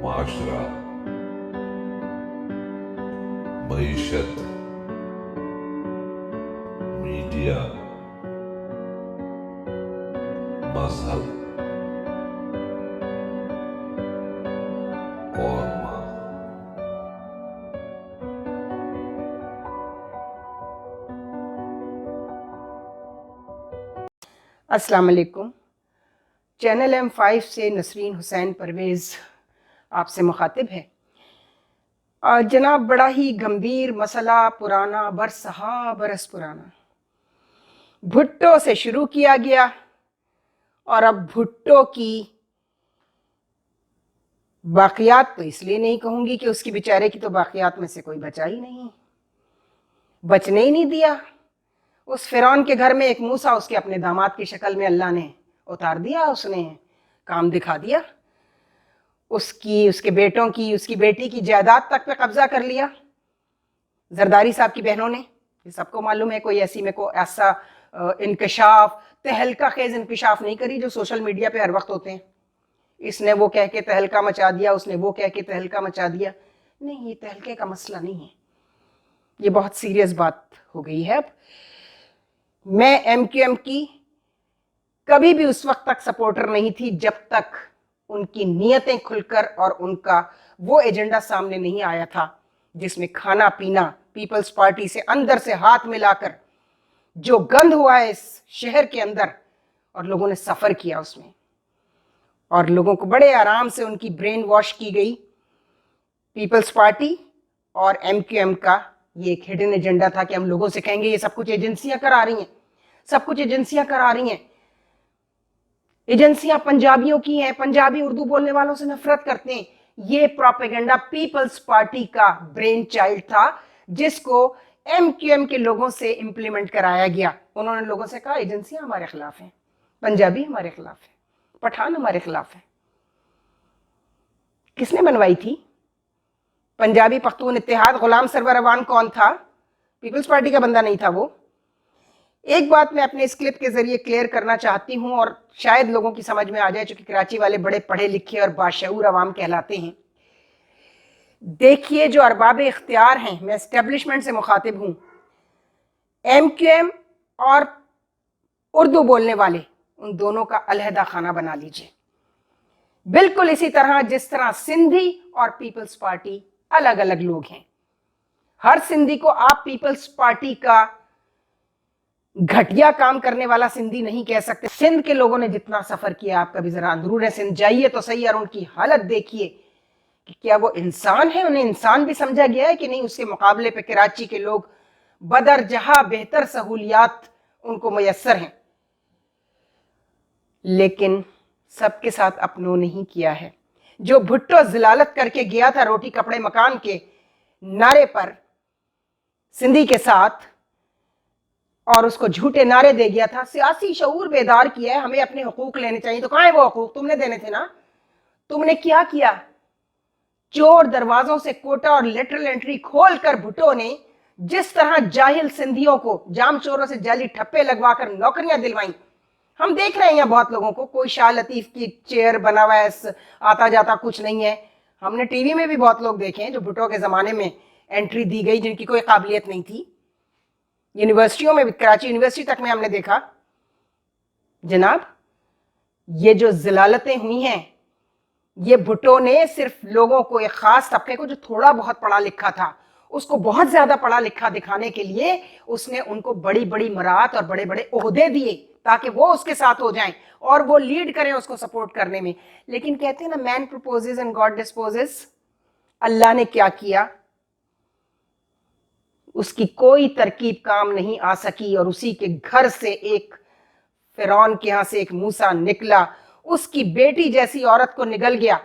معاشرہ، معیشت، میڈیا، مذہب اور ماں۔ السلام علیکم۔ چینل M5 سے نسرین حسین پرویز آپ سے مخاطب ہے۔ جناب، بڑا ہی گمبھیر مسئلہ، پرانا، برسہا برس پرانا، بھٹو سے شروع کیا گیا اور اب بھٹو کی باقیات تو اس لیے نہیں کہوں گی کہ اس کی بیچارے کی تو باقیات میں سے کوئی بچا ہی نہیں، بچنے ہی نہیں دیا۔ اس فرعون کے گھر میں ایک موسیٰ اس کے اپنے داماد کی شکل میں اللہ نے اتار دیا، اس نے کام دکھا دیا، اس کے بیٹوں کی، اس کی بیٹی کی جائیداد تک پہ قبضہ کر لیا زرداری صاحب کی بہنوں نے۔ یہ سب کو معلوم ہے، کوئی ایسا انکشاف، تہلکہ خیز انکشاف نہیں کری جو سوشل میڈیا پہ ہر وقت ہوتے ہیں۔ اس نے وہ کہہ کے تہلکہ مچا دیا، اس نے وہ کہہ کے تہلکہ مچا دیا۔ نہیں، یہ تہلکے کا مسئلہ نہیں ہے، یہ بہت سیریس بات ہو گئی ہے۔ اب میں MQM کی کبھی بھی اس وقت تک سپورٹر نہیں تھی جب تک ان کی نیتیں کھل کر اور ان کا وہ ایجنڈا سامنے نہیں آیا تھا جس میں کھانا پینا، پیپلز پارٹی سے اندر سے ہاتھ ملا کر جو گند ہوا ہے اس شہر کے اندر، اور لوگوں نے سفر کیا اس میں، اور لوگوں کو بڑے آرام سے ان کی برین واش کی گئی۔ پیپلز پارٹی اور MQM کا یہ ایک ہڈن ایجنڈا تھا کہ ہم لوگوں سے کہیں گے یہ سب کچھ ایجنسیاں کرا رہی ہیں، سب کچھ ایجنسیاں کرا رہی ہیں، ایجنسیاں پنجابیوں کی ہیں، پنجابی اردو بولنے والوں سے نفرت کرتے ہیں۔ یہ پروپیگنڈا پیپلز پارٹی کا برین چائلڈ تھا جس کو MQM کے لوگوں سے امپلیمنٹ کرایا گیا۔ انہوں نے لوگوں سے کہا ایجنسیاں ہمارے خلاف ہیں، پنجابی ہمارے خلاف ہیں، پٹھان ہمارے خلاف ہیں۔ کس نے بنوائی تھی؟ پنجابی پختون اتحاد۔ غلام سرور اوان کون تھا؟ پیپلز پارٹی کا بندہ نہیں تھا وہ۔ ایک بات میں اپنے اس کلپ کے ذریعے کلیئر کرنا چاہتی ہوں اور شاید لوگوں کی سمجھ میں آ جائے، چونکہ کراچی والے بڑے پڑھے لکھے اور باشعور عوام کہلاتے ہیں۔ دیکھیے، جو ارباب اختیار ہیں، میں اسٹیبلشمنٹ سے مخاطب ہوں، MQM اور اردو بولنے والے، ان دونوں کا علیحدہ خانہ بنا لیجئے، بالکل اسی طرح جس طرح سندھی اور پیپلز پارٹی الگ الگ لوگ ہیں۔ ہر سندھی کو آپ پیپلز پارٹی کا گھٹیا کام کرنے والا سندھی نہیں کہہ سکتے۔ سندھ کے لوگوں نے جتنا سفر کیا، آپ کبھی ذرا اندرون سندھ جائیے تو صحیح، اور ان کی حالت دیکھیے کہ کیا وہ انسان ہے، انہیں انسان بھی سمجھا گیا ہے کہ نہیں۔ اس کے مقابلے پہ کراچی کے لوگ بدرجہ بہتر سہولیات ان کو میسر ہیں، لیکن سب کے ساتھ اپنوں نہیں کیا ہے۔ جو بھٹو ضلالت کر کے گیا تھا روٹی کپڑے مکان کے نعرے پر سندھی کے ساتھ، اور اس کو جھوٹے نعرے دے گیا تھا، سیاسی شعور بیدار کیا ہے، ہمیں اپنے حقوق لینے چاہیے۔ تو کہاں ہیں وہ حقوق؟ تم نے دینے تھے نا۔ تم نے کیا کیا؟ چور دروازوں سے کوٹا اور لیٹرل انٹری کھول کر بھٹو نے جس طرح جاہل سندھیوں کو جام چوروں سے جعلی ٹھپے لگوا کر نوکریاں دلوائیں، ہم دیکھ رہے ہیں بہت لوگوں کو۔ کوئی شاہ لطیف کی چیئر بنا ہوا ہے، آتا جاتا کچھ نہیں ہے۔ ہم نے ٹی وی میں بھی بہت لوگ دیکھے ہیں جو بھٹو کے زمانے میں انٹری دی گئی، جن کی کوئی قابلیت نہیں تھی۔ یونیورسٹیوں میں بھی، کراچی یونیورسٹی تک میں ہم نے دیکھا۔ جناب، یہ جو ضلالتیں ہوئی ہیں، یہ بھٹو نے صرف لوگوں کو، ایک خاص طبقے کو جو تھوڑا بہت پڑھا لکھا تھا، اس کو بہت زیادہ پڑھا لکھا دکھانے کے لیے اس نے ان کو بڑی بڑی مراعات اور بڑے بڑے عہدے دیے تاکہ وہ اس کے ساتھ ہو جائیں اور وہ لیڈ کریں اس کو سپورٹ کرنے میں۔ لیکن کہتے ہیں نا، مین پروپوزز اینڈ گاڈ ڈسپوزز۔ اللہ نے کیا کیا؟ اس کی کوئی ترکیب کام نہیں آ سکی، اور اسی کے گھر سے ایک فرعون کے ہاں سے ایک موسیٰ نکلا، اس کی بیٹی جیسی عورت کو نگل گیا،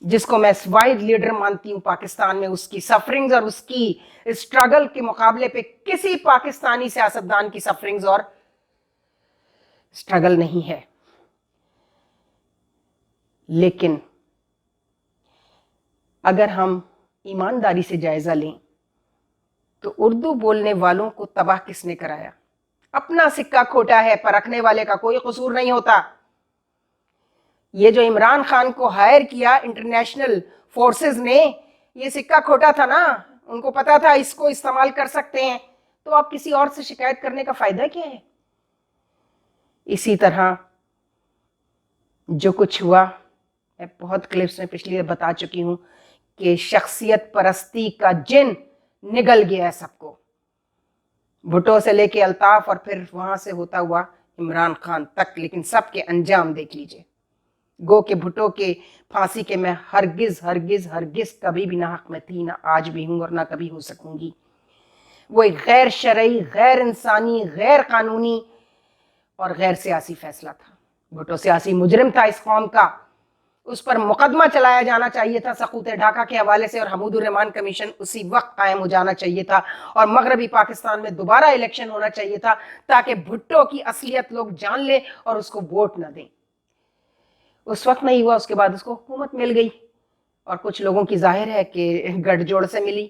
جس کو میں واحد لیڈر مانتی ہوں پاکستان میں۔ اس کی سفرنگز اور اس کی اسٹرگل کے مقابلے پہ کسی پاکستانی سیاستدان کی سفرنگز اور اسٹرگل نہیں ہے۔ لیکن اگر ہم ایمانداری سے جائزہ لیں تو اردو بولنے والوں کو تباہ کس نے کرایا؟ اپنا سکہ کھوٹا ہے، پرکھنے والے کا کوئی قصور نہیں ہوتا۔ یہ جو عمران خان کو ہائر کیا انٹرنیشنل فورسز نے، یہ سکہ کھوٹا تھا نا، ان کو پتا تھا اس کو استعمال کر سکتے ہیں، تو اب کسی اور سے شکایت کرنے کا فائدہ کیا ہے؟ اسی طرح جو کچھ ہوا، میں بہت کلپس میں پچھلی بتا چکی ہوں کہ شخصیت پرستی کا جن نگل گیا ہے سب کو، بھٹو سے لے کے الطاف اور پھر وہاں سے ہوتا ہوا عمران خان تک، لیکن سب کے انجام دیکھ لیجئے۔ گو کہ بھٹو کے پھانسی کے میں ہرگز ہرگز ہرگز کبھی بھی نہ حق میں تھی، نہ آج بھی ہوں اور نہ کبھی ہو سکوں گی۔ وہ ایک غیر شرعی، غیر انسانی، غیر قانونی اور غیر سیاسی فیصلہ تھا۔ بھٹو سیاسی مجرم تھا اس قوم کا، اس پر مقدمہ چلایا جانا چاہیے تھا سقوط ڈھاکہ کے حوالے سے، اور حمود الرحمن کمیشن اسی وقت قائم ہو جانا چاہیے تھا، اور مغربی پاکستان میں دوبارہ الیکشن ہونا چاہیے تھا تاکہ بھٹو کی اصلیت لوگ جان لیں اور اس کو ووٹ نہ دیں۔ اس وقت نہیں ہوا، اس کے بعد اس کو حکومت مل گئی، اور کچھ لوگوں کی ظاہر ہے کہ گٹھ جوڑ سے ملی،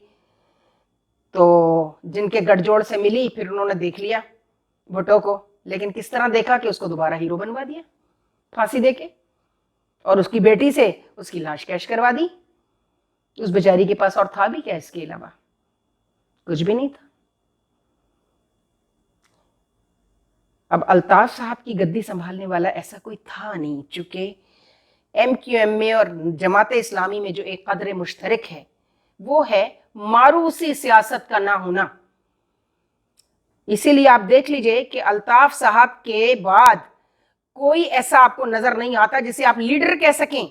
تو جن کے گٹھ جوڑ سے ملی پھر انہوں نے دیکھ لیا بھٹو کو، لیکن کس طرح دیکھا کہ اس کو دوبارہ ہیرو بنوا دیا پھانسی دے کے، اور اس کی بیٹی سے اس کی لاش کیش کروا دی۔ اس بیچاری کے پاس اور تھا بھی کیا اس کے علاوہ؟ کچھ بھی نہیں تھا۔ اب الطاف صاحب کی گدی سنبھالنے والا ایسا کوئی تھا نہیں، چونکہ ایم کیو ایم میں اور جماعت اسلامی میں جو ایک قدر مشترک ہے وہ ہے ماروثی سیاست کا نہ ہونا۔ اسی لیے آپ دیکھ لیجئے کہ الطاف صاحب کے بعد کوئی ایسا آپ کو نظر نہیں آتا جسے آپ لیڈر کہہ سکیں۔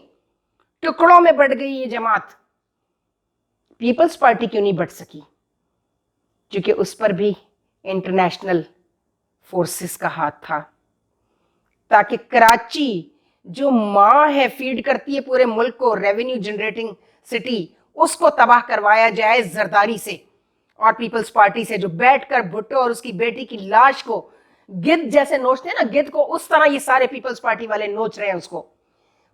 ٹکڑوں میں بٹ گئی یہ جماعت۔ پیپلز پارٹی کیوں نہیں بٹ سکی؟ کیونکہ اس پر بھی انٹرنیشنل فورسز کا ہاتھ تھا، تاکہ کراچی جو ماں ہے، فیڈ کرتی ہے پورے ملک کو، ریونیو جنریٹنگ سٹی، اس کو تباہ کروایا جائے زرداری سے اور پیپلز پارٹی سے، جو بیٹھ کر بھٹو اور اس کی بیٹی کی لاش کو گدھ جیسے نوچتے ہیں نا، گدھ کو، اس طرح یہ سارے پیپلز پارٹی والے نوچ رہے ہیں اس کو۔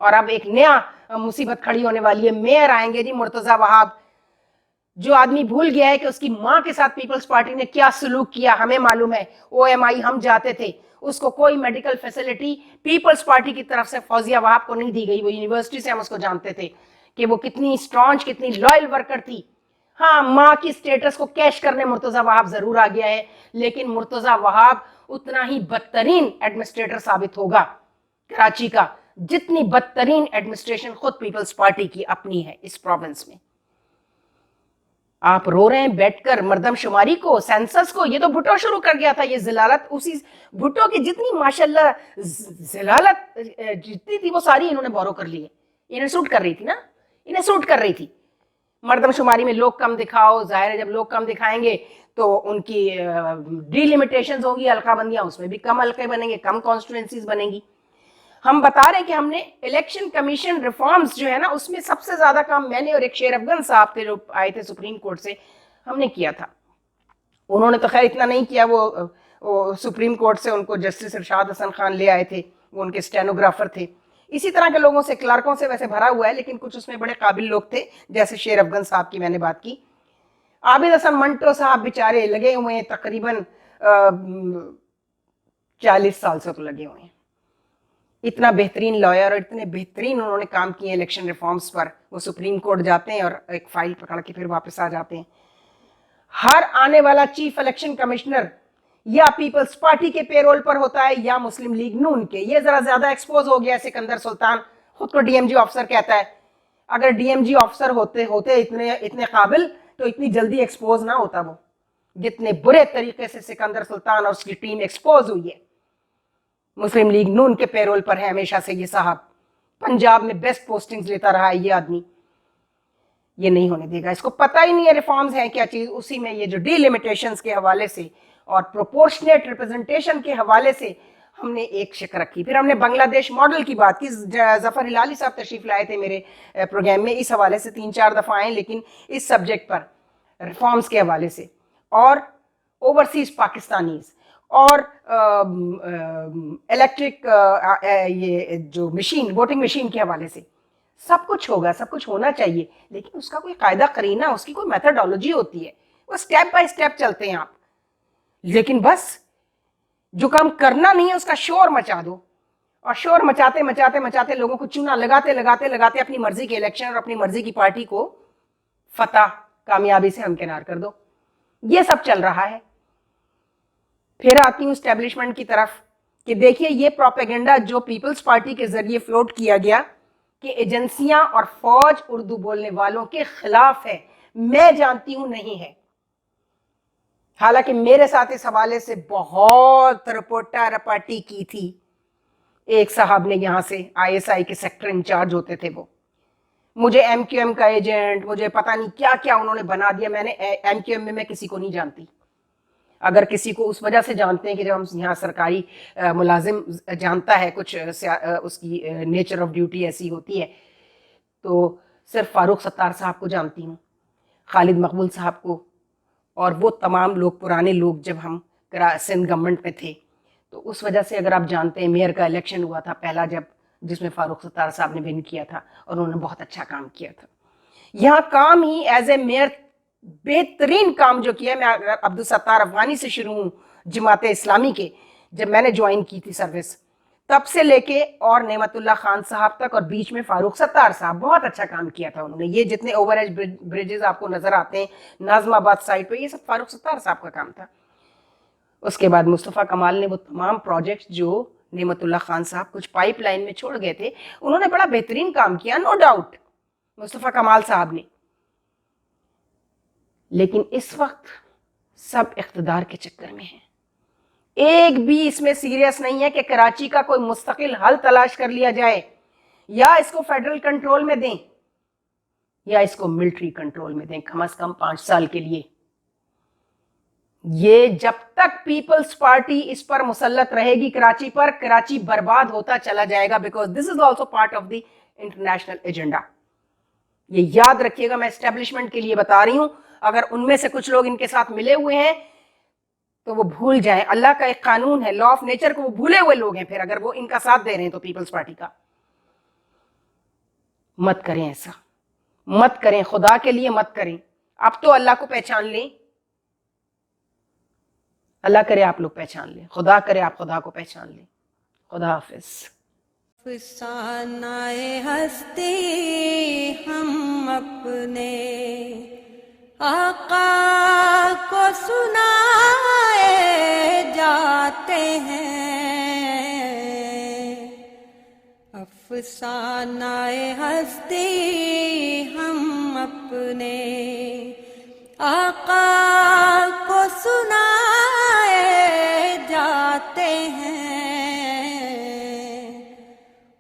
اور اب ایک نیا مصیبت کھڑی ہونے والی ہے، میئر آئیں گے جی مرتضی وہاب، جو آدمی بھول گیا ہے کہ اس کی ماں کے ساتھ پیپلز پارٹی نے کیا سلوک کیا، ہمیں معلوم ہے۔ او ایم آئی ہم جاتے تھے، اس کو کوئی میڈیکل فیسلٹی پیپلز پارٹی کی طرف سے فوزیہ وہاب کو نہیں دی گئی۔ وہ یونیورسٹی سے ہم اس کو جانتے تھے کہ وہ کتنی اسٹرانچ، کتنی لائل ورکر تھی۔ ہاں، ماں کی سٹیٹس کو کیش کرنے مرتضی وہاب ضرور آ گیا ہے، لیکن مرتضی وہاب اتنا ہی بدترین ایڈمنسٹریٹر ثابت ہوگا کراچی کا، جتنی بدترین ایڈمنسٹریشن خود پیپلز پارٹی کی اپنی ہے اس پروونس میں۔ آپ رو رہے ہیں بیٹھ کر مردم شماری کو، سینسس کو، یہ تو بھٹو شروع کر گیا تھا۔ یہ ذلالت اسی بھٹو کی جتنی ماشاءاللہ ذلالت جتنی تھی وہ ساری انہوں نے بورو کر لی ہے۔ انہیں سوٹ کر رہی تھی نا، انہیں سوٹ کر رہی تھی۔ مردم شماری میں لوگ کم دکھاؤ، ظاہر ہے جب لوگ کم دکھائیں گے تو ان کی ڈی لیمیٹیشنز ہوں گی، حلقہ بندیاں، اس میں بھی کم حلقے بنیں گے، کم کانسٹیٹوئنسیز بنیں گی۔ ہم بتا رہے ہیں کہ ہم نے الیکشن کمیشن ریفارمز جو ہے نا، اس میں سب سے زیادہ کام میں نے اور ایک شیر افغان صاحب تھے جو آئے تھے سپریم کورٹ سے، ہم نے کیا تھا۔ انہوں نے تو خیر اتنا نہیں کیا، وہ سپریم کورٹ سے ان کو جسٹس ارشاد حسن خان لے آئے تھے، وہ ان کے اسٹینوگرافر تھے۔ اسی طرح کے لوگوں سے، کلرکوں سے ویسے بھرا ہوا ہے، لیکن کچھ اس میں بڑے قابل لوگ تھے، جیسے شیر افغان صاحب کی میں نے بات کی۔ عابد حسن منٹو صاحب بیچارے لگے ہوئے ہیں تقریباً 40 سال سے تو لگے ہوئے ہیں۔ اتنا بہترین لائر اور اتنے بہترین انہوں نے کام کیے الیکشن ریفارمز پر، وہ سپریم کورٹ جاتے ہیں اور ایک فائل پکڑ کے پھر واپس آ جاتے ہیں۔ ہر آنے والا چیف الیکشن کمشنر یا پیپلز پارٹی کے پیرول پر ہوتا ہے یا مسلم لیگ نون کے۔ یہ ذرا زیادہ ایکسپوز ہو گیا، سکندر سلطان خود کو ڈی ایم جی آفیسر کہتا ہے۔ اگر ڈی ایم جی آفیسر ہوتے اتنے قابل تو اتنی جلدی ایکسپوز نہ ہوتا وہ، جتنے برے طریقے سے سکندر سلطان اور اس کی ٹیم ایکسپوز ہوئی ہے۔ مسلم لیگ نون کے پیرول پر ہے ہمیشہ سے یہ صاحب، پنجاب میں بیسٹ پوسٹنگز لیتا رہا ہے یہ آدمی۔ یہ نہیں ہونے دے گا، اس کو پتہ ہی نہیں ہے ریفارمز ہیں کیا چیز۔ اسی میں یہ جو ڈی لیمیٹیشنز کے حوالے سے اور پروپورشنیٹ ریپرزنٹیشن کے حوالے سے ہم نے ایک شک رکھی۔ پھر ہم نے بنگلہ دیش ماڈل کی بات کی، ظفر ہلالی صاحب تشریف لائے تھے میرے پروگرام میں، اس حوالے سے 3-4 دفعہ آئے، لیکن اس سبجیکٹ پر ریفارمز کے حوالے سے اور اوورسیز پاکستانیز اور الیکٹرک یہ جو مشین، ووٹنگ مشین کے حوالے سے سب کچھ ہوگا، سب کچھ ہونا چاہیے، لیکن اس کا کوئی قاعدہ قرینہ، اس کی کوئی میتھڈالوجی ہوتی ہے، وہ سٹیپ بائی سٹیپ چلتے ہیں آپ۔ لیکن بس جو کام کرنا نہیں ہے اس کا شور مچا دو، اور شور مچاتے مچاتے مچاتے لوگوں کو چونا لگاتے لگاتے لگاتے اپنی مرضی کے الیکشن اور اپنی مرضی کی پارٹی کو فتح کامیابی سے ہمکنار کر دو. یہ سب چل رہا ہے. پھر آتی ہوں اسٹیبلشمنٹ کی طرف کہ دیکھیے یہ پروپیگنڈا جو پیپلز پارٹی کے ذریعے فلوٹ کیا گیا کہ ایجنسیاں اور فوج اردو بولنے والوں کے خلاف ہے، میں جانتی ہوں نہیں ہے. حالانکہ میرے ساتھ اس حوالے سے بہت رپوٹا رپاٹی کی تھی. ایک صاحب نے یہاں سے ISI کے سیکٹر انچارج ہوتے تھے، وہ مجھے MQM کا ایجنٹ، مجھے پتہ نہیں کیا کیا انہوں نے بنا دیا. میں نے MQM میں کسی کو نہیں جانتی. اگر کسی کو اس وجہ سے جانتے ہیں کہ جب ہم یہاں سرکاری ملازم جانتا ہے کچھ اس کی نیچر آف ڈیوٹی ایسی ہوتی ہے، تو صرف فاروق ستار صاحب کو جانتی ہوں، خالد مقبول صاحب کو، اور وہ تمام لوگ پرانے لوگ جب ہم سندھ گورنمنٹ میں تھے. تو اس وجہ سے اگر آپ جانتے ہیں میئر کا الیکشن ہوا تھا پہلا جس میں فاروق ستار صاحب نے ون کیا تھا اور انہوں نے بہت اچھا کام کیا تھا. یہاں کام ہی ایز اے میئر بہترین کام جو کیا، میں عبدالستار افغانی سے شروع ہوں جماعت اسلامی کے، جب میں نے جوائن کی تھی سروس تب سے لے کے اور نعمت اللہ خان صاحب تک، اور بیچ میں فاروق ستار صاحب بہت اچھا کام کیا تھا انہوں نے. یہ جتنے اوور ایج بریجز آپ کو نظر آتے ہیں ناظم آباد سائٹ پہ، یہ سب فاروق ستار صاحب کا کام تھا. اس کے بعد مصطفیٰ کمال نے وہ تمام پروجیکٹس جو نعمت اللہ خان صاحب کچھ پائپ لائن میں چھوڑ گئے تھے، انہوں نے بڑا بہترین کام کیا، نو ڈاؤٹ، مصطفیٰ کمال صاحب نے. لیکن اس وقت سب اقتدار کے چکر میں ہیں. ایک بھی اس میں سیریس نہیں ہے کہ کراچی کا کوئی مستقل حل تلاش کر لیا جائے، یا اس کو فیڈرل کنٹرول میں دیں یا اس کو ملٹری کنٹرول میں دیں کم از کم 5 سال کے لیے. یہ جب تک پیپلز پارٹی اس پر مسلط رہے گی کراچی پر، کراچی برباد ہوتا چلا جائے گا، because this is also part of the international agenda. یہ یاد رکھیے گا، میں اسٹیبلشمنٹ کے لیے بتا رہی ہوں. اگر ان میں سے کچھ لوگ ان کے ساتھ ملے ہوئے ہیں تو وہ بھول جائیں. اللہ کا ایک قانون ہے، لا آف نیچر کو وہ بھولے ہوئے لوگ ہیں. پھر اگر وہ ان کا ساتھ دے رہے ہیں تو پیپلز پارٹی کا، مت کریں ایسا، مت کریں، خدا کے لیے مت کریں. اب تو اللہ کو پہچان لیں. اللہ کرے آپ لوگ پہچان لیں، خدا کرے آپ خدا کو پہچان لیں. خدا حافظ. افسانۂ ہستی ہم اپنے آقا کو سنائے جاتے ہیں. افسانۂ ہستی ہم اپنے آقا کو سنائے جاتے ہیں.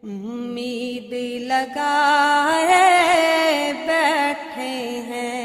امید لگائے بیٹھے ہیں